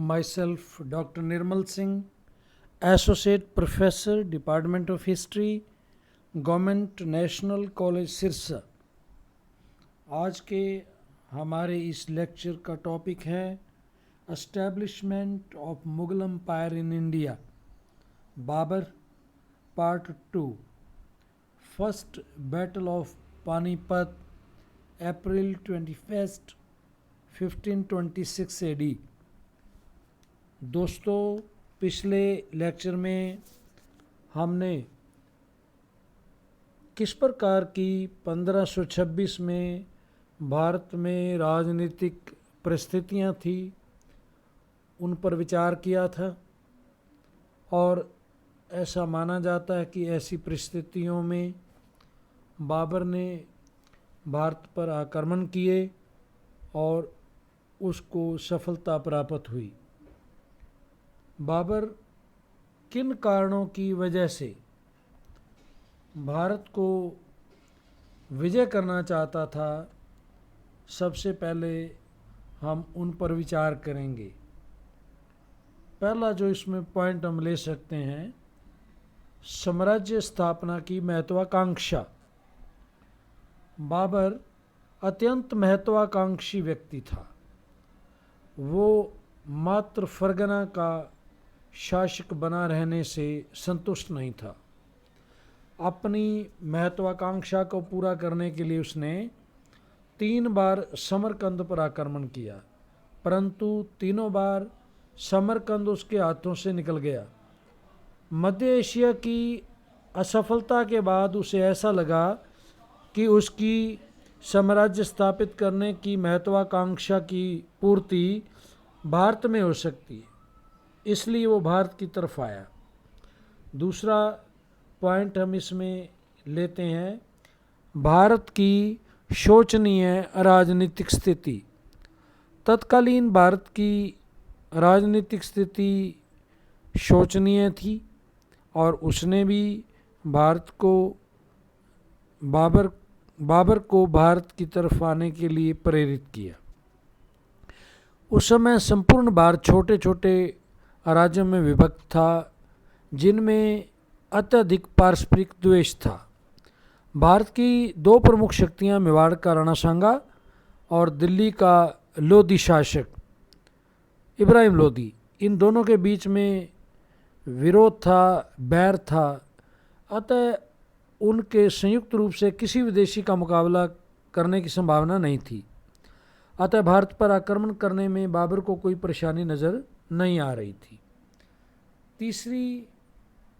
Myself, Dr. Nirmal Singh, Associate Professor, Department of History, government national college Sirsa. आज के हमारे इस लेक्चर का टॉपिक है establishment of Mughal empire in India, Babur, part 2। First battle of Panipat, April 21, 1526 AD। दोस्तों, पिछले lecture में हमने किस प्रकार की 1526 में भारत में राजनीतिक परिस्थितियां थी उन पर विचार किया था, और ऐसा माना जाता है कि ऐसी परिस्थितियों में बाबर ने भारत पर आक्रमण किए और उसको सफलता प्राप्त हुई। बाबर किन कारणों की वजह से भारत को विजय करना चाहता था, सबसे पहले हम उन पर विचार करेंगे। पहला जो इसमें पॉइंट हम ले सकते हैं, साम्राज्य स्थापना की महत्वाकांक्षा। बाबर अत्यंत महत्वाकांक्षी व्यक्ति था। वो मात्र फरगना का शासक बना रहने से संतुष्ट नहीं था। अपनी महत्वाकांक्षा को पूरा करने के लिए उसने 3 बार समरकंद पर आक्रमण किया, परंतु तीनों बार समरकंद उसके हाथों से निकल गया। मध्य एशिया की असफलता के बाद उसे ऐसा लगा कि उसकी साम्राज्य स्थापित करने की महत्वाकांक्षा की पूर्ति भारत में हो सकती है, इसलिए वो भारत की तरफ आया। दूसरा पॉइंट हम इसमें लेते हैं, भारत की शोचनीय राजनीतिक स्थिति। तत्कालीन भारत की राजनीतिक स्थिति शोचनीय थी और उसने भी बाबर को भारत की तरफ आने के लिए प्रेरित किया। उस समय संपूर्ण भारत छोटे छोटे राज्यों में विभक्त था, जिनमें अत्यधिक पारस्परिक द्वेष था। भारत की 2 प्रमुख शक्तियां, मेवाड़ का राणा सांगा और दिल्ली का लोधी शासक इब्राहिम लोधी, इन दोनों के बीच में विरोध था, बैर था। अतः उनके संयुक्त रूप से किसी विदेशी का मुकाबला करने की संभावना नहीं थी। अतः भारत पर आक्रमण करने में बाबर को कोई परेशानी नज़र नहीं आ रही थी। तीसरी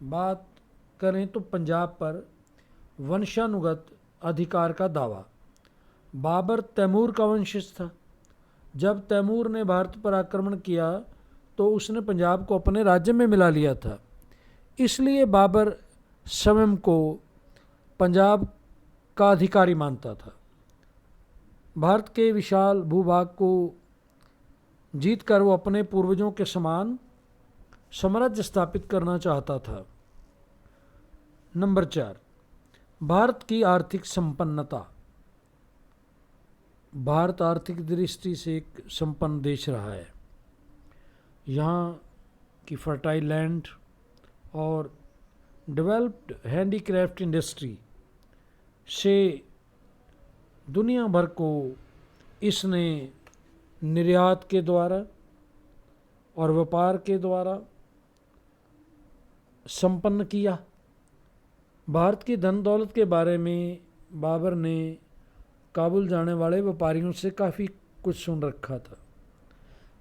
बात करें तो पंजाब पर वंशानुगत अधिकार का दावा। बाबर तैमूर का वंशज था। जब तैमूर ने भारत पर आक्रमण किया तो उसने पंजाब को अपने राज्य में मिला लिया था, इसलिए बाबर स्वयं को पंजाब का अधिकारी मानता था। भारत के विशाल भूभाग को जीतकर वो अपने पूर्वजों के समान साम्राज्य स्थापित करना चाहता था। नंबर 4, भारत की आर्थिक संपन्नता। भारत आर्थिक दृष्टि से एक संपन्न देश रहा है। यहाँ की फर्टाइल लैंड और डेवलप्ड हैंडीक्राफ्ट इंडस्ट्री से दुनिया भर को इसने निर्यात के द्वारा और व्यापार के द्वारा संपन्न किया। भारत की धन दौलत के बारे में बाबर ने काबुल जाने वाले व्यापारियों से काफ़ी कुछ सुन रखा था।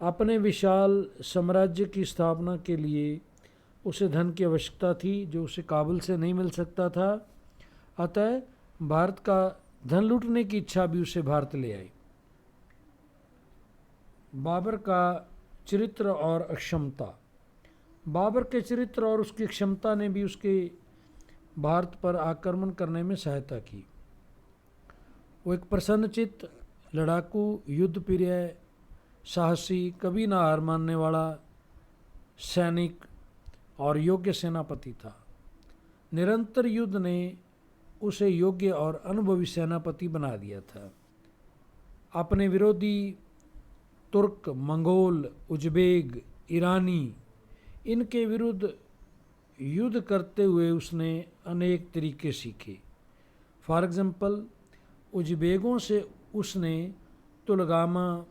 अपने विशाल साम्राज्य की स्थापना के लिए उसे धन की आवश्यकता थी, जो उसे काबुल से नहीं मिल सकता था। अतः भारत का धन लूटने की इच्छा भी उसे भारत ले आई। बाबर का चरित्र और अक्षमता। बाबर के चरित्र और उसकी क्षमता ने भी उसके भारत पर आक्रमण करने में सहायता की। वो एक प्रसन्नचित्त, लड़ाकू, युद्धप्रिय, साहसी, कभी ना हार मानने वाला सैनिक और योग्य सेनापति था। निरंतर युद्ध ने उसे योग्य और अनुभवी सेनापति बना दिया था। अपने विरोधी तुर्क, मंगोल, उज़्बेक, ईरानी, इनके विरुद्ध युद्ध करते हुए उसने अनेक तरीके सीखे। फॉर एग्ज़ाम्पल, उज़्बेकों से उसने तुलगामा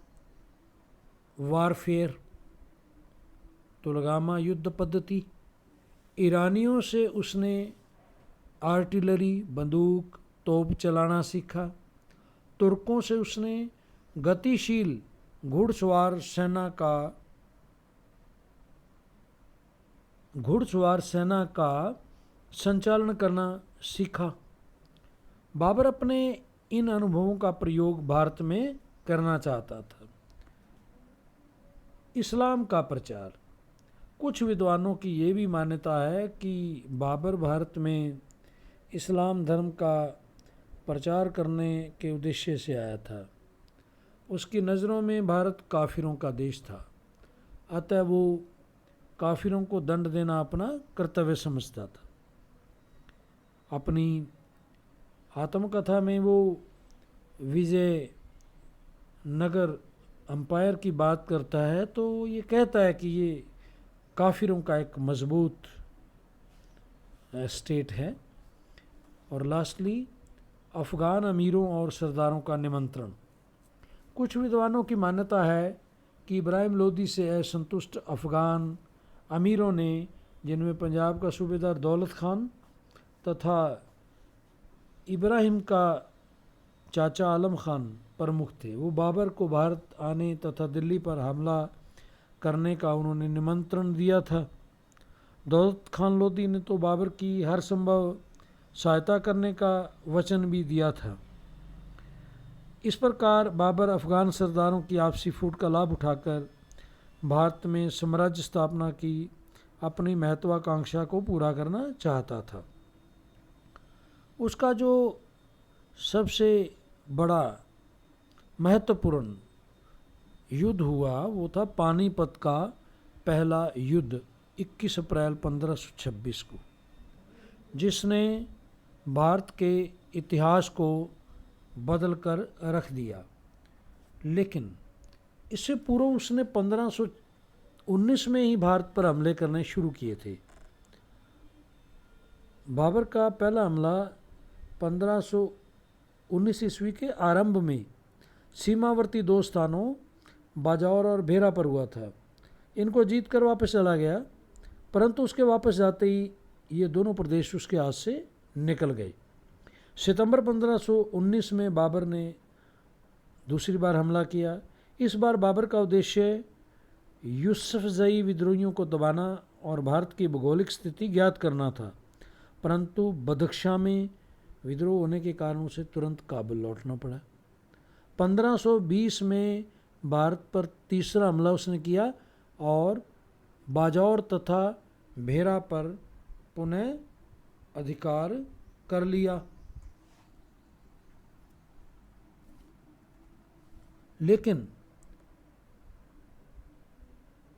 वारफेयर, तुलगामा युद्ध पद्धति, ईरानियों से उसने आर्टिलरी, बंदूक, तोप चलाना सीखा। तुर्कों से उसने गतिशील घुड़सवार सेना का संचालन करना सीखा। बाबर अपने इन अनुभवों का प्रयोग भारत में करना चाहता था। इस्लाम का प्रचार। कुछ विद्वानों की ये भी मान्यता है कि बाबर भारत में इस्लाम धर्म का प्रचार करने के उद्देश्य से आया था। उसकी नज़रों में भारत काफिरों का देश था, अतः वो काफिरों को दंड देना अपना कर्तव्य समझता था। अपनी आत्मकथा में वो विजय नगर अम्पायर की बात करता है, तो ये कहता है कि ये काफिरों का एक मजबूत स्टेट है। और लास्टली, अफ़गान अमीरों और सरदारों का निमंत्रण। कुछ विद्वानों की मान्यता है कि इब्राहिम लोदी से असंतुष्ट अफ़गान अमीरों ने, जिनमें पंजाब का सूबेदार दौलत खान तथा इब्राहिम का चाचा आलम खान प्रमुख थे, वो बाबर को भारत आने तथा दिल्ली पर हमला करने का उन्होंने निमंत्रण दिया था। दौलत खान लोदी ने तो बाबर की हर संभव सहायता करने का वचन भी दिया था। इस प्रकार बाबर अफ़गान सरदारों की आपसी फूट का लाभ उठाकर भारत में साम्राज्य स्थापना की अपनी महत्वाकांक्षा को पूरा करना चाहता था। उसका जो सबसे बड़ा महत्वपूर्ण युद्ध हुआ वो था पानीपत का पहला युद्ध 21 अप्रैल 1526 को, जिसने भारत के इतिहास को बदल कर रख दिया। लेकिन इससे पूर्व उसने 1519 में ही भारत पर हमले करने शुरू किए थे। बाबर का पहला हमला 1519 ईस्वी के आरंभ में सीमावर्ती दो स्थानों बाजावर और भेरा पर हुआ था। इनको जीत कर वापस चला गया, परंतु उसके वापस जाते ही ये दोनों प्रदेश उसके हाथ से निकल गए। सितंबर 1519 में बाबर ने दूसरी बार हमला किया। इस बार बाबर का उद्देश्य यूसुफजई विद्रोहियों को दबाना और भारत की भौगोलिक स्थिति ज्ञात करना था, परंतु बदख्शां में विद्रोह होने के कारण उसे तुरंत काबुल लौटना पड़ा। 1520 में भारत पर तीसरा हमला उसने किया और बाजौर तथा भेरा पर पुनः अधिकार कर लिया। लेकिन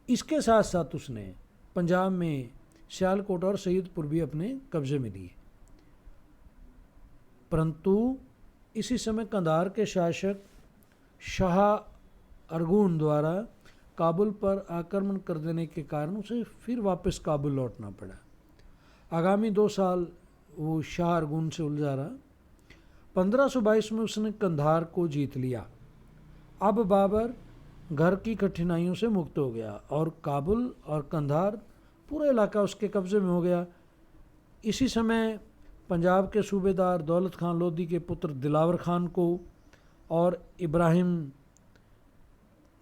इसके साथ साथ उसने पंजाब में सियालकोट और सैयदपुर भी अपने कब्जे में लिए। परंतु इसी समय कंधार के शासक शाह अरगून द्वारा काबुल पर आक्रमण कर देने के कारण उसे फिर वापस काबुल लौटना पड़ा। आगामी 2 साल वो शाह अरगून से उलझा रहा। 1522 में उसने कंधार को जीत लिया। अब बाबर घर की कठिनाइयों से मुक्त हो गया और काबुल और कंधार पूरा इलाका उसके कब्जे में हो गया। इसी समय पंजाब के सूबेदार दौलत खान लोदी के पुत्र दिलावर खान को और इब्राहिम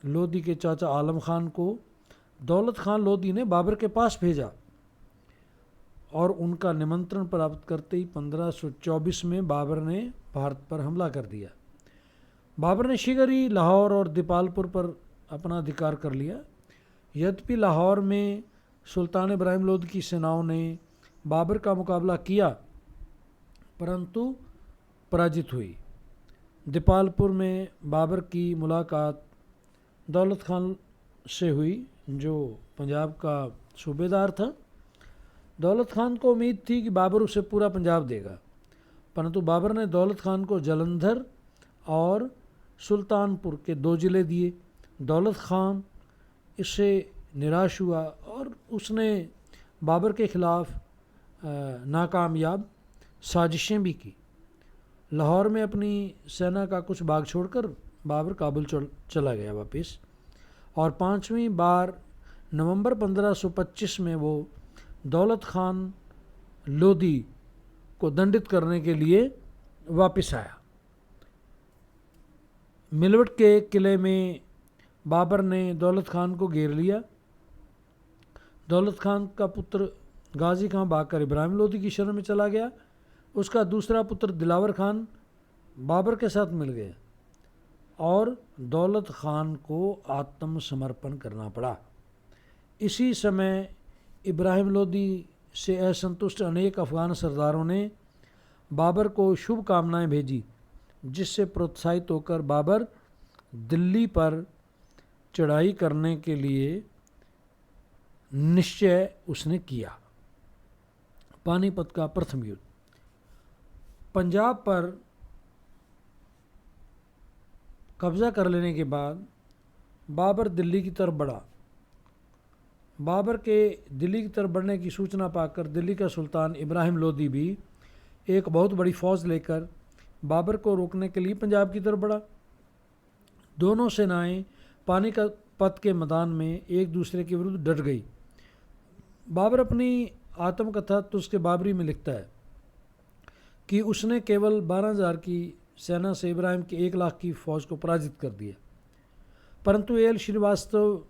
लोदी के चाचा आलम खान को दौलत खान लोदी ने बाबर के पास भेजा और उनका निमंत्रण प्राप्त करते ही 1524 में बाबर ने भारत पर हमला कर दिया। बाबर ने शीघ्र ही लाहौर और दीपालपुर पर अपना अधिकार कर लिया। यद्यपि लाहौर में सुल्तान इब्राहिम लोदी की सेनाओं ने बाबर का मुकाबला किया, परंतु पराजित हुई। दीपालपुर में बाबर की मुलाकात दौलत खान से हुई, जो पंजाब का सूबेदार था। दौलत खान को उम्मीद थी कि बाबर उसे पूरा पंजाब देगा, परंतु बाबर ने दौलत खान को जालंधर और सुल्तानपुर के 2 जिले दिए दौलत खान इससे निराश हुआ और उसने बाबर के ख़िलाफ़ नाकामयाब साजिशें भी की। लाहौर में अपनी सेना का कुछ भाग छोड़कर बाबर काबुल चला गया वापस, और 5वीं बार नवंबर 1525 में वो दौलत खान लोदी को दंडित करने के लिए वापस आया। मिलवट के किले में बाबर ने दौलत खान को घेर लिया। दौलत खान का पुत्र गाजी खान भागकर इब्राहिम लोदी की शरण में चला गया। उसका दूसरा पुत्र दिलावर खान बाबर के साथ मिल गया और दौलत खान को आत्मसमर्पण करना पड़ा। इसी समय इब्राहिम लोदी से असंतुष्ट अनेक अफ़गान सरदारों ने बाबर को शुभकामनाएं भेजी, जिससे प्रोत्साहित होकर बाबर दिल्ली पर चढ़ाई करने के लिए निश्चय उसने किया। पानीपत का प्रथम युद्ध। पंजाब पर कब्ज़ा कर लेने के बाद बाबर दिल्ली की तरफ बढ़ा। बाबर के दिल्ली की तरफ बढ़ने की सूचना पाकर दिल्ली का सुल्तान इब्राहिम लोदी भी एक बहुत बड़ी फ़ौज लेकर बाबर को रोकने के लिए पंजाब की तरफ बढ़ा। दोनों सेनाएं पानीपत के मैदान में एक दूसरे के विरुद्ध डट गई। बाबर अपनी आत्मकथा तुस्के बाबरी में लिखता है कि उसने केवल 12,000 की सेना से इब्राहिम की 1 लाख की फ़ौज को पराजित कर दिया, परंतु एल श्रीवास्तव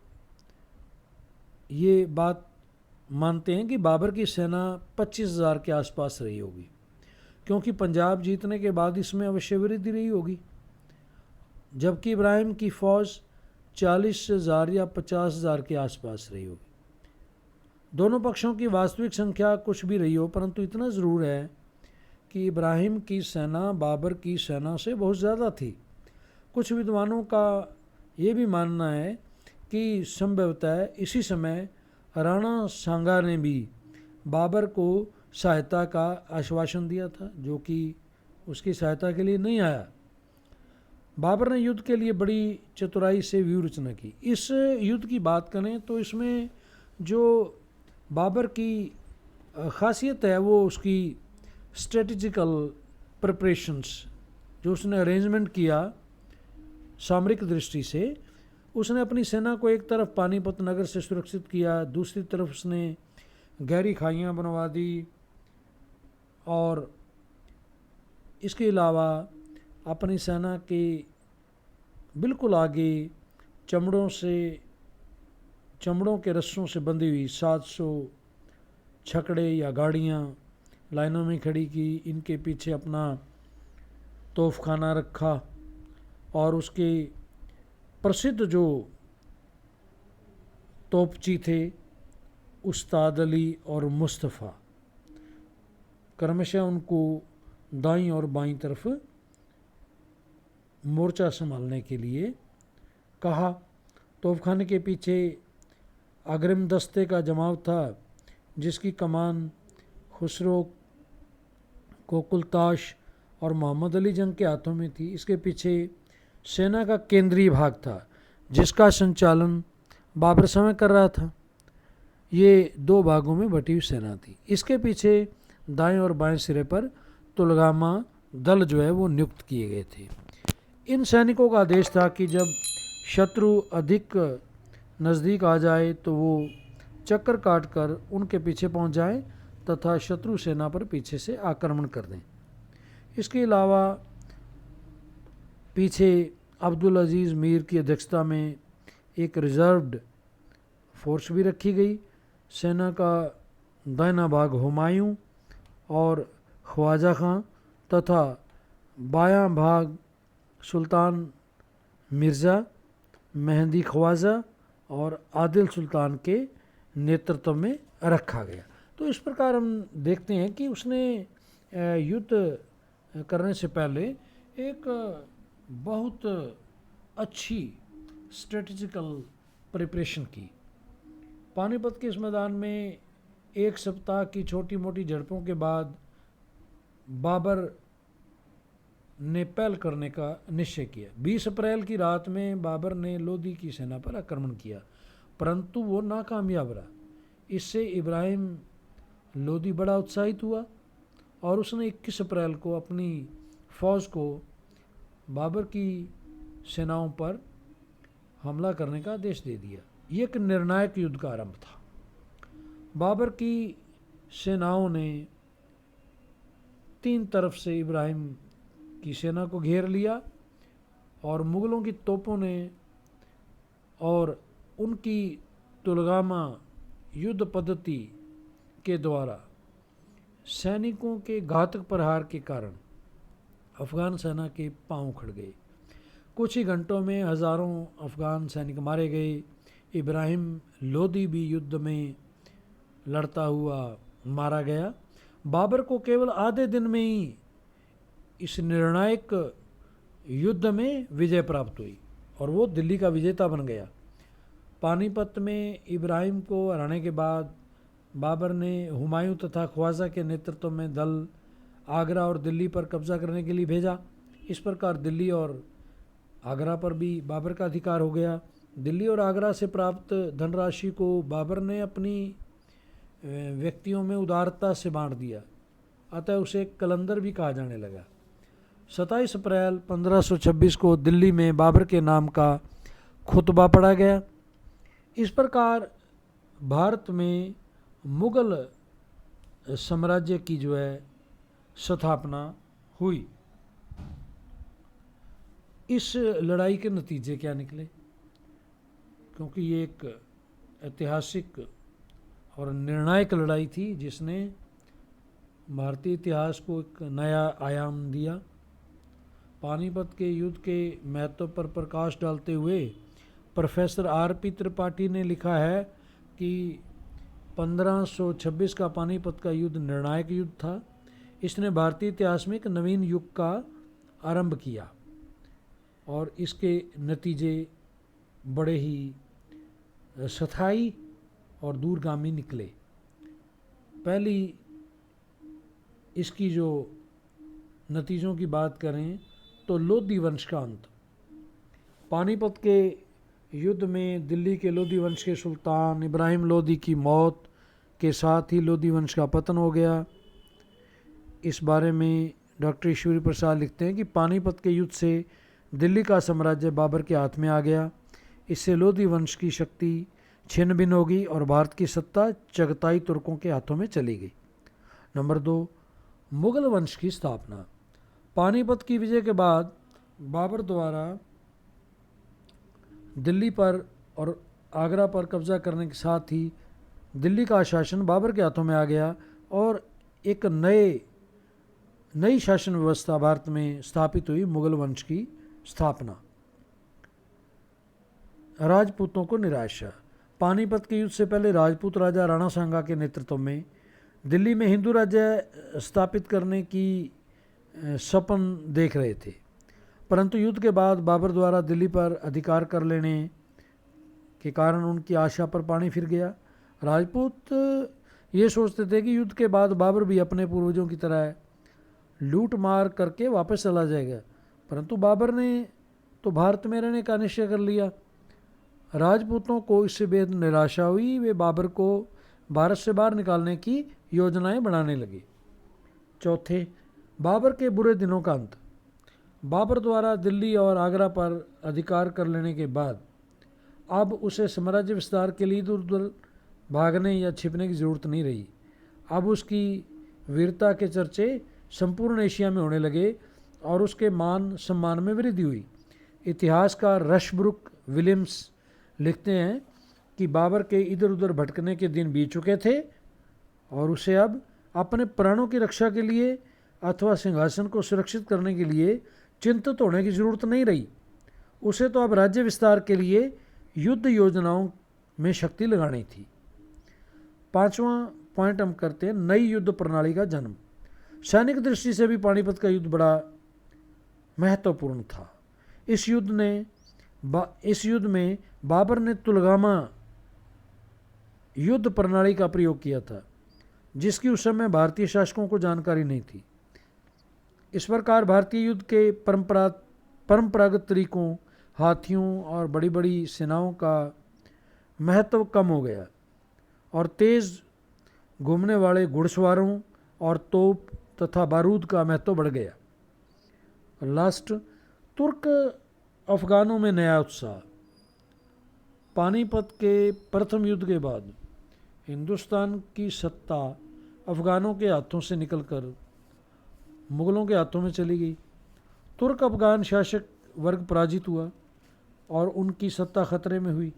ये बात मानते हैं कि बाबर की सेना 25,000 के आसपास रही होगी, क्योंकि पंजाब जीतने के बाद इसमें अवश्य वृद्धि रही होगी, जबकि इब्राहिम की फ़ौज 40,000 या 50,000 के आसपास रही होगी। दोनों पक्षों की वास्तविक संख्या कुछ भी रही हो, परंतु इतना ज़रूर है कि इब्राहिम की सेना बाबर की सेना से बहुत ज़्यादा थी। कुछ विद्वानों का ये भी मानना है कि संभवतः इसी समय राणा सांगा ने भी बाबर को सहायता का आश्वासन दिया था, जो कि उसकी सहायता के लिए नहीं आया। बाबर ने युद्ध के लिए बड़ी चतुराई से व्यूह रचना की। इस युद्ध की बात करें तो इसमें जो बाबर की खासियत है वो उसकी स्ट्रेटजिकल प्रिपरेशंस, जो उसने अरेंजमेंट किया सामरिक दृष्टि से। उसने अपनी सेना को एक तरफ पानीपत नगर से सुरक्षित किया, दूसरी तरफ उसने गहरी खाइयाँ बनवा दी, और इसके अलावा अपनी सेना के बिल्कुल आगे चमड़ों के रस्सों से बंधी हुई 700 छकड़े या गाड़ियाँ लाइनों में खड़ी की। इनके पीछे अपना तोपखाना रखा, और उसके प्रसिद्ध जो तोपची थे उस्ताद अली और मुस्तफ़ा, क्रमशः उनको दाईं और बाईं तरफ मोर्चा संभालने के लिए कहा। तोपखाने के पीछे अग्रिम दस्ते का जमाव था, जिसकी कमान खुसरो कोकुलताश और मोहम्मद अली जंग के हाथों में थी। इसके पीछे सेना का केंद्रीय भाग था, जिसका संचालन बाबर समय कर रहा था। ये 2 भागों में बटी हुई सेना थी। इसके पीछे दाएं और बाएं सिरे पर तुलगामा दल जो है वो नियुक्त किए गए थे। इन सैनिकों का आदेश था कि जब शत्रु अधिक नज़दीक आ जाए तो वो चक्कर काटकर उनके पीछे पहुंच जाएं तथा शत्रु सेना पर पीछे से आक्रमण कर दें। इसके अलावा पीछे अब्दुल अजीज़ मीर की अध्यक्षता में एक रिज़र्व्ड फोर्स भी रखी गई। सेना का दाहिना भाग हुमायूं और ख्वाजा खां तथा बायां भाग सुल्तान मिर्ज़ा, मेहंदी ख्वाजा और आदिल सुल्तान के नेतृत्व में रखा गया। तो इस प्रकार हम देखते हैं कि उसने युद्ध करने से पहले एक बहुत अच्छी स्ट्रेटजिकल प्रिपरेशन की। पानीपत के इस मैदान में 1 सप्ताह की छोटी मोटी झड़पों के बाद बाबर ने पहल करने का निश्चय किया। 20 अप्रैल की रात में बाबर ने लोदी की सेना पर आक्रमण किया, परंतु वो नाकामयाब रहा। इससे इब्राहिम लोदी बड़ा उत्साहित हुआ और उसने 21 अप्रैल को अपनी फ़ौज को बाबर की सेनाओं पर हमला करने का आदेश दे दिया। ये एक निर्णायक युद्ध का आरंभ था। बाबर की सेनाओं ने 3 तरफ से इब्राहिम की सेना को घेर लिया और मुग़लों की तोपों ने और उनकी तुलगामा युद्ध पद्धति के द्वारा सैनिकों के घातक प्रहार के कारण अफ़गान सेना के पांव उखड़ गए। कुछ ही घंटों में हज़ारों अफ़गान सैनिक मारे गए। इब्राहिम लोदी भी युद्ध में लड़ता हुआ मारा गया। बाबर को केवल आधे दिन में ही इस निर्णायक युद्ध में विजय प्राप्त हुई और वो दिल्ली का विजेता बन गया। पानीपत में इब्राहिम को हराने के बाद बाबर ने हुमायूं तथा ख्वाजा के नेतृत्व में दल आगरा और दिल्ली पर कब्जा करने के लिए भेजा। इस प्रकार दिल्ली और आगरा पर भी बाबर का अधिकार हो गया। दिल्ली और आगरा से प्राप्त धनराशि को बाबर ने अपनी व्यक्तियों में उदारता से बांट दिया, अतः उसे कलंदर भी कहा जाने लगा। 27 अप्रैल 1526 को दिल्ली में बाबर के नाम का खुतबा पढ़ा गया। इस प्रकार भारत में मुग़ल साम्राज्य की जो है स्थापना हुई। इस लड़ाई के नतीजे क्या निकले, क्योंकि ये एक ऐतिहासिक और निर्णायक लड़ाई थी जिसने भारतीय इतिहास को एक नया आयाम दिया। पानीपत के युद्ध के महत्व पर प्रकाश डालते हुए प्रोफेसर R.P. त्रिपाठी ने लिखा है कि 1526 का पानीपत का युद्ध निर्णायक युद्ध था। इसने भारतीय इतिहास में एक नवीन युग का आरंभ किया और इसके नतीजे बड़े ही स्थायी और दूरगामी निकले। पहली इसकी जो नतीजों की बात करें तो लोदी वंश का अंत। पानीपत के युद्ध में दिल्ली के लोदी वंश के सुल्तान इब्राहिम लोदी की मौत के साथ ही लोदी वंश का पतन हो गया। इस बारे में डॉक्टर ईश्वरी प्रसाद लिखते हैं कि पानीपत के युद्ध से दिल्ली का साम्राज्य बाबर के हाथ में आ गया। इससे लोदी वंश की शक्ति छिन्न भिन्न हो गई और भारत की सत्ता चगताई तुर्कों के हाथों में चली गई। नंबर 2, मुग़ल वंश की स्थापना। पानीपत की विजय के बाद बाबर द्वारा दिल्ली पर और आगरा पर कब्जा करने के साथ ही दिल्ली का शासन बाबर के हाथों में आ गया और एक नई शासन व्यवस्था भारत में स्थापित हुई, मुग़ल वंश की स्थापना। राजपूतों को निराशा। पानीपत के युद्ध से पहले राजपूत राजा राणा सांगा के नेतृत्व में दिल्ली में हिंदू राज्य स्थापित करने की सपन देख रहे थे, परंतु युद्ध के बाद बाबर द्वारा दिल्ली पर अधिकार कर लेने के कारण उनकी आशा पर पानी फिर गया। राजपूत ये सोचते थे कि युद्ध के बाद बाबर भी अपने पूर्वजों की तरह लूट मार करके वापस चला जाएगा, परंतु बाबर ने तो भारत में रहने का निश्चय कर लिया। राजपूतों को इससे बेहद निराशा हुई। वे बाबर को भारत से बाहर निकालने की योजनाएं बनाने लगे। चौथे, बाबर के बुरे दिनों का अंत। बाबर द्वारा दिल्ली और आगरा पर अधिकार कर लेने के बाद अब उसे साम्राज्य विस्तार के लिए इधर उधर भागने या छिपने की ज़रूरत नहीं रही। अब उसकी वीरता के चर्चे संपूर्ण एशिया में होने लगे और उसके मान सम्मान में वृद्धि हुई। इतिहासकार रशब्रुक विलियम्स लिखते हैं कि बाबर के इधर उधर भटकने के दिन बीत चुके थे और उसे अब अपने प्राणों की रक्षा के लिए अथवा सिंहासन को सुरक्षित करने के लिए चिंतित होने की ज़रूरत नहीं रही। उसे तो अब राज्य विस्तार के लिए युद्ध योजनाओं में शक्ति लगानी थी। 5वां पॉइंट हम करते हैं, नई युद्ध प्रणाली का जन्म। सैनिक दृष्टि से भी पानीपत का युद्ध बड़ा महत्वपूर्ण था। इस युद्ध में बाबर ने तुलगामा युद्ध प्रणाली का प्रयोग किया था, जिसकी उस समय भारतीय शासकों को जानकारी नहीं थी। इस प्रकार भारतीय युद्ध के परंपरागत तरीकों, हाथियों और बड़ी बड़ी सेनाओं का महत्व कम हो गया और तेज़ घूमने वाले घुड़सवारों और तोप तथा बारूद का महत्व बढ़ गया। लास्ट, तुर्क अफगानों में नया उत्साह। पानीपत के प्रथम युद्ध के बाद हिंदुस्तान की सत्ता अफगानों के हाथों से निकलकर मुग़लों के हाथों में चली गई। तुर्क अफगान शासक वर्ग पराजित हुआ और उनकी सत्ता खतरे में हुई।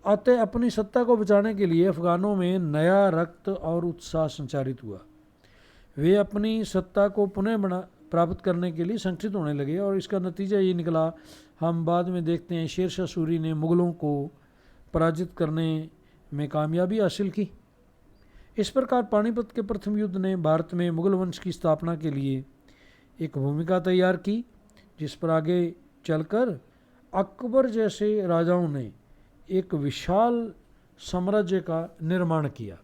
अतः अपनी सत्ता को बचाने के लिए अफगानों में नया रक्त और उत्साह संचारित हुआ। वे अपनी सत्ता को पुनः प्राप्त करने के लिए संगठित होने लगे और इसका नतीजा ये निकला, हम बाद में देखते हैं, शेरशाह सूरी ने मुग़लों को पराजित करने में कामयाबी हासिल की। इस प्रकार पानीपत के प्रथम युद्ध ने भारत में मुग़ल वंश की स्थापना के लिए एक भूमिका तैयार की, जिस पर आगे चलकर अकबर जैसे राजाओं ने एक विशाल साम्राज्य का निर्माण किया।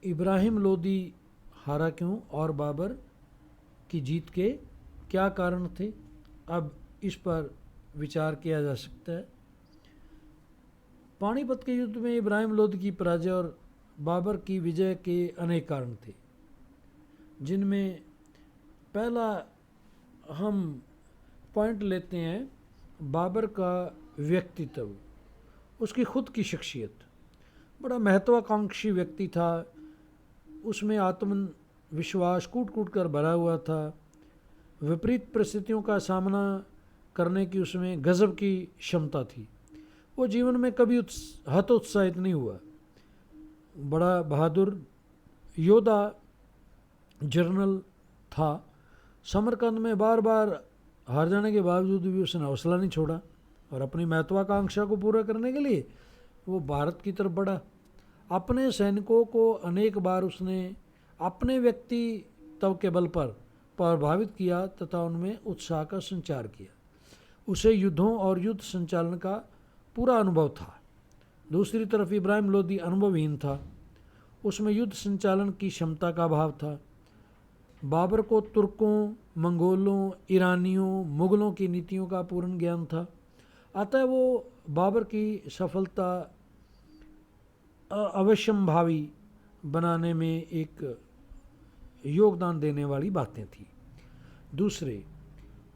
इब्राहिम लोदी हारा क्यों और बाबर की जीत के क्या कारण थे? अब इस पर विचार किया जा सकता है। पानीपत के युद्ध में इब्राहिम लोदी की पराजय और बाबर की विजय के अनेक कारण थे, जिनमें पहला हम पॉइंट लेते हैं बाबर का व्यक्तित्व, उसकी खुद की शख्सियत। बड़ा महत्वाकांक्षी व्यक्ति था, उसमें आत्मविश्वास कूट कूट कर भरा हुआ था। विपरीत परिस्थितियों का सामना करने की उसमें गजब की क्षमता थी। वो जीवन में कभी हतोत्साहित नहीं हुआ। बड़ा बहादुर योद्धा जर्नल था। समरकंद में बार बार हार जाने के बावजूद भी उसने हौसला नहीं छोड़ा और अपनी महत्वाकांक्षा को पूरा करने के लिए वो भारत की तरफ बढ़ा। अपने सैनिकों को अनेक बार उसने अपने व्यक्तित्व के बल पर प्रभावित किया तथा उनमें उत्साह का संचार किया। उसे युद्धों और युद्ध संचालन का पूरा अनुभव था। दूसरी तरफ इब्राहिम लोदी अनुभवहीन था, उसमें युद्ध संचालन की क्षमता का अभाव था। बाबर को तुर्कों, मंगोलों, ईरानियों, मुग़लों की नीतियों का पूर्ण ज्ञान था। अतः वो बाबर की सफलता अवश्यंभावी बनाने में एक योगदान देने वाली बातें थी। दूसरे,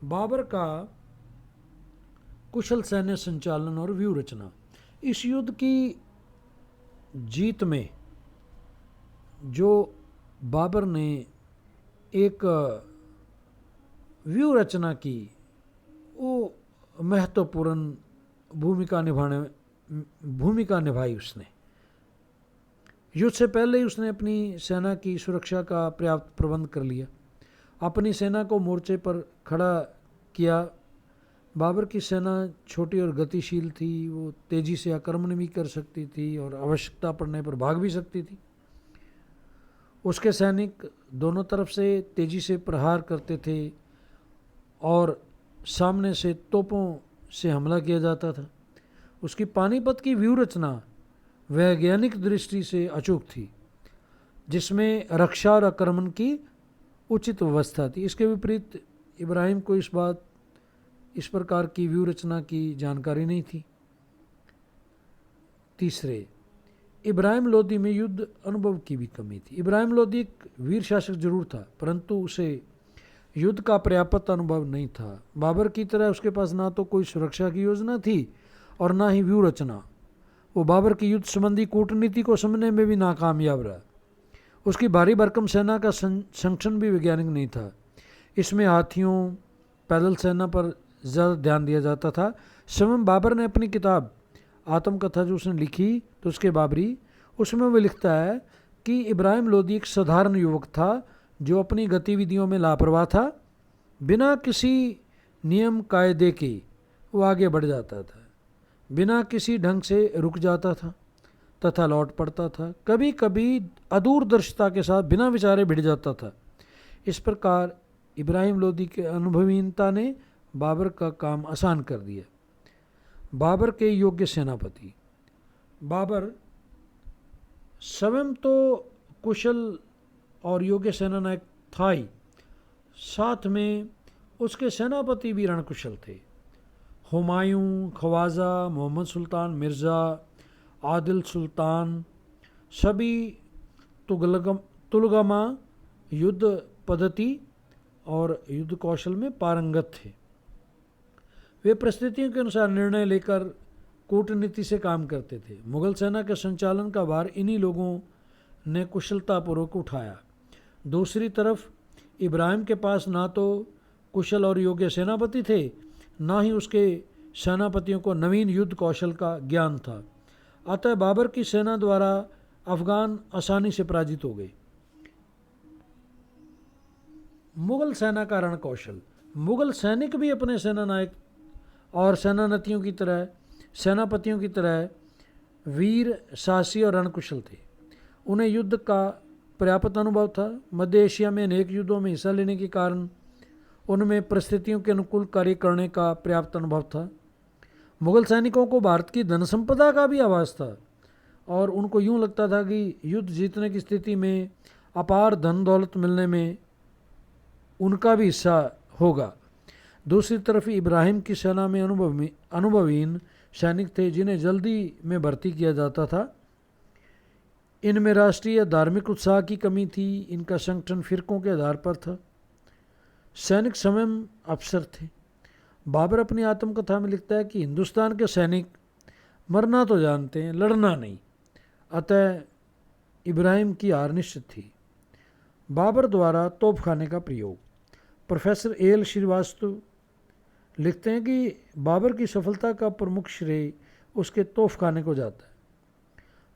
बाबर का कुशल सैन्य संचालन और व्यूह रचना। इस युद्ध की जीत में जो बाबर ने एक व्यूह रचना की, वो महत्वपूर्ण भूमिका निभाई उसने। युद्ध से पहले ही उसने अपनी सेना की सुरक्षा का पर्याप्त प्रबंध कर लिया, अपनी सेना को मोर्चे पर खड़ा किया। बाबर की सेना छोटी और गतिशील थी, वो तेज़ी से आक्रमण भी कर सकती थी और आवश्यकता पड़ने पर भाग भी सकती थी। उसके सैनिक दोनों तरफ से तेज़ी से प्रहार करते थे और सामने से तोपों से हमला किया जाता था। उसकी पानीपत की व्यूह रचना वैज्ञानिक दृष्टि से अचूक थी, जिसमें रक्षा और आक्रमण की उचित व्यवस्था थी। इसके विपरीत इब्राहिम को इस प्रकार की व्यूह रचना की जानकारी नहीं थी। तीसरे, इब्राहिम लोदी में युद्ध अनुभव की भी कमी थी। इब्राहिम लोदी एक वीर शासक जरूर था, परंतु उसे युद्ध का पर्याप्त अनुभव नहीं था। बाबर की तरह उसके पास ना तो कोई सुरक्षा की योजना थी और ना ही व्यूह रचना। वो बाबर की युद्ध संबंधी कूटनीति को समझने में भी नाकामयाब रहा। उसकी भारी भरकम सेना का संगठन भी वैज्ञानिक नहीं था। इसमें हाथियों, पैदल सेना पर ज़्यादा ध्यान दिया जाता था। स्वयं बाबर ने अपनी किताब आत्मकथा जो उसने लिखी तो उसके बाबरी, उसमें वो लिखता है कि इब्राहिम लोदी एक साधारण युवक था जो अपनी गतिविधियों में लापरवाह था। बिना किसी नियम कायदे के वो आगे बढ़ जाता था, बिना किसी ढंग से रुक जाता था तथा लौट पड़ता था, कभी कभी अदूरदर्शिता के साथ बिना विचारे भिड़ जाता था। इस प्रकार इब्राहिम लोदी के अनुभवहीनता ने बाबर का काम आसान कर दिया। बाबर के योग्य सेनापति। बाबर स्वयं तो कुशल और योग्य सेनानायक था ही, साथ में उसके सेनापति भी रणकुशल थे। हुमायूं, ख्वाजा, मोहम्मद सुल्तान मिर्ज़ा, आदिल सुल्तान सभी तुलगमा युद्ध पद्धति और युद्ध कौशल में पारंगत थे। वे परिस्थितियों के अनुसार निर्णय लेकर कूटनीति से काम करते थे। मुगल सेना के संचालन का भार इन्हीं लोगों ने कुशलतापूर्वक उठाया। दूसरी तरफ इब्राहिम के पास ना तो कुशल और योग्य सेनापति थे, ना ही उसके सेनापतियों को नवीन युद्ध कौशल का ज्ञान था। अतः बाबर की सेना द्वारा अफगान आसानी से पराजित हो गए। मुगल सेना का रण कौशल। मुगल सैनिक भी अपने सेनानायक और सेनापतियों की तरह वीर, साहसी और रणकुशल थे। उन्हें युद्ध का पर्याप्त अनुभव था। मध्य एशिया में अनेक युद्धों में हिस्सा लेने के कारण उनमें परिस्थितियों के अनुकूल कार्य करने का पर्याप्त अनुभव था। मुगल सैनिकों को भारत की धन संपदा का भी आभास था और उनको यूँ लगता था कि युद्ध जीतने की स्थिति में अपार धन दौलत मिलने में उनका भी हिस्सा होगा। दूसरी तरफ इब्राहिम की सेना में अनुभवहीन सैनिक थे जिन्हें जल्दी में भर्ती किया जाता था। इनमें राष्ट्रीय धार्मिक उत्साह की कमी थी। इनका संगठन फिरकों के आधार पर था। सैनिक स्वयं अफसर थे। बाबर अपनी आत्मकथा में लिखता है कि हिंदुस्तान के सैनिक मरना तो जानते हैं, लड़ना नहीं। अतः इब्राहिम की हार निश्चित थी। बाबर द्वारा तोपखाने का प्रयोग। प्रोफेसर एल श्रीवास्तव लिखते हैं कि बाबर की सफलता का प्रमुख श्रेय उसके तोपखाने को जाता है।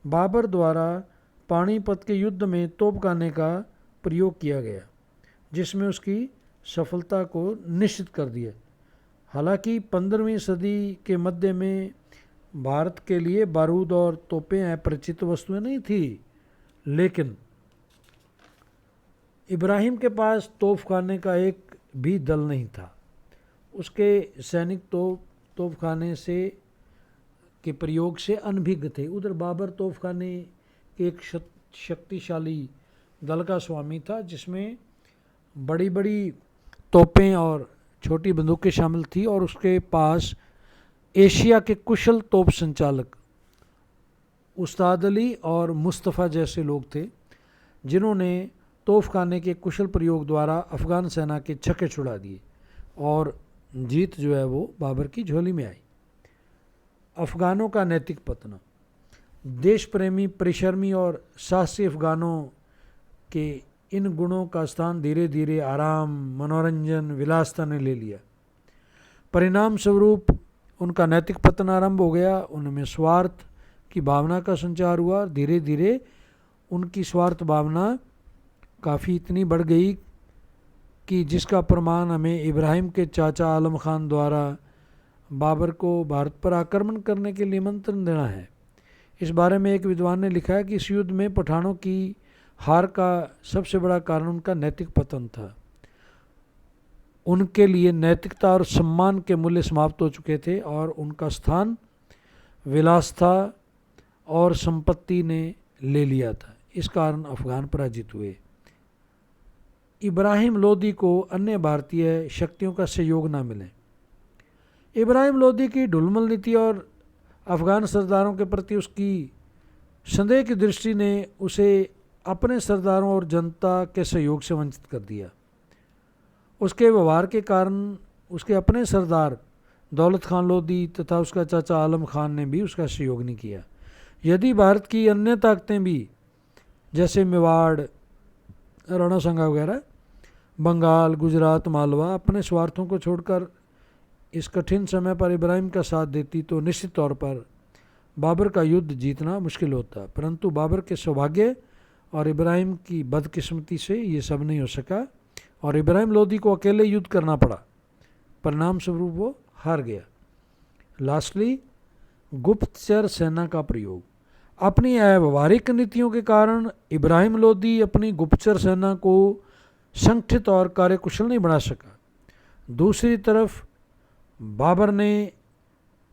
बाबर द्वारा पानीपत के युद्ध में तोपखाने का प्रयोग किया गया, जिसमें उसकी सफलता को निश्चित कर दिया। हालांकि 15वीं सदी के मध्य में भारत के लिए बारूद और तोपें अपरिचित वस्तुएं नहीं थी, लेकिन इब्राहिम के पास तोपखाने का एक भी दल नहीं था। उसके सैनिक तोपखाने के प्रयोग से अनभिज्ञ थे। उधर बाबर तोपखाने के एक शक्तिशाली दल का स्वामी था, जिसमें बड़ी बड़ी तोपें और छोटी बंदूकें शामिल थी और उसके पास एशिया के कुशल तोप संचालक उस्ताद अली और मुस्तफ़ा जैसे लोग थे, जिन्होंने तोपखाने के कुशल प्रयोग द्वारा अफ़गान सेना के छक्के छुड़ा दिए और जीत जो है वो बाबर की झोली में आई। अफ़गानों का नैतिक पतन। देश प्रेमी, परिश्रमी और साहसी अफ़गानों के इन गुणों का स्थान धीरे धीरे आराम, मनोरंजन, विलासिता ने ले लिया। परिणाम स्वरूप उनका नैतिक पतन आरंभ हो गया। उनमें स्वार्थ की भावना का संचार हुआ। धीरे धीरे उनकी स्वार्थ भावना काफ़ी इतनी बढ़ गई कि जिसका प्रमाण हमें इब्राहिम के चाचा आलम खान द्वारा बाबर को भारत पर आक्रमण करने के लिए निमंत्रण देना है। इस बारे में एक विद्वान ने लिखा है कि इस युद्ध में पठानों की हार का सबसे बड़ा कारण उनका नैतिक पतन था। उनके लिए नैतिकता और सम्मान के मूल्य समाप्त हो चुके थे और उनका स्थान विलासिता और संपत्ति ने ले लिया था। इस कारण अफ़गान पराजित हुए। इब्राहिम लोदी को अन्य भारतीय शक्तियों का सहयोग न मिले। इब्राहिम लोदी की ढुलमुल नीति और अफ़गान सरदारों के प्रति उसकी संदेह की दृष्टि ने उसे अपने सरदारों और जनता के सहयोग से वंचित कर दिया। उसके व्यवहार के कारण उसके अपने सरदार दौलत खान लोदी तथा उसका चाचा आलम खान ने भी उसका सहयोग नहीं किया। यदि भारत की अन्य ताकतें भी जैसे मेवाड़, रणसंगा वगैरह, बंगाल, गुजरात, मालवा अपने स्वार्थों को छोड़कर इस कठिन समय पर इब्राहिम का साथ देती तो निश्चित तौर पर बाबर का युद्ध जीतना मुश्किल होता। परंतु बाबर के सौभाग्य और इब्राहिम की बदकिस्मती से ये सब नहीं हो सका और इब्राहिम लोदी को अकेले युद्ध करना पड़ा। परिणाम स्वरूप वो हार गया। लास्टली, गुप्तचर सेना का प्रयोग। अपनी व्यावहारिक नीतियों के कारण इब्राहिम लोदी अपनी गुप्तचर सेना को संगठित और कार्यकुशल नहीं बना सका। दूसरी तरफ बाबर ने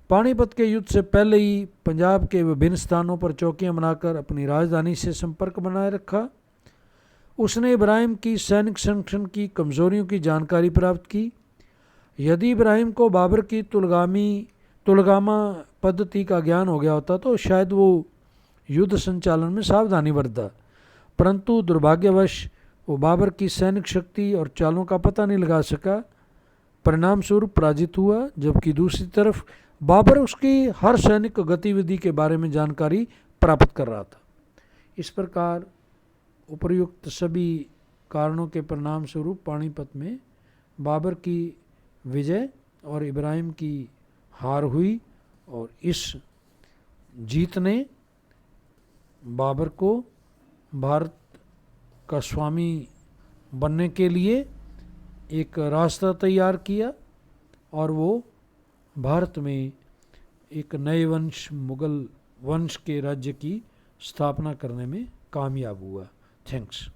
पानीपत के युद्ध से पहले ही पंजाब के विभिन्न स्थानों पर चौकियां बनाकर अपनी राजधानी से संपर्क बनाए रखा। उसने इब्राहिम की सैनिक संगठन की कमज़ोरियों की जानकारी प्राप्त की। यदि इब्राहिम को बाबर की तुलगामा पद्धति का ज्ञान हो गया होता तो शायद वो युद्ध संचालन में सावधानी बरतता, परंतु दुर्भाग्यवश वो बाबर की सैनिक शक्ति और चालों का पता नहीं लगा सका। परिणाम स्वरूप पराजित हुआ, जबकि दूसरी तरफ बाबर उसकी हर सैनिक गतिविधि के बारे में जानकारी प्राप्त कर रहा था। इस प्रकार उपर्युक्त सभी कारणों के परिणाम स्वरूप पानीपत में बाबर की विजय और इब्राहिम की हार हुई, और इस जीत ने बाबर को भारत का स्वामी बनने के लिए एक रास्ता तैयार किया, और वो भारत में एक नए वंश, मुगल वंश के राज्य की स्थापना करने में कामयाब हुआ। थैंक्स।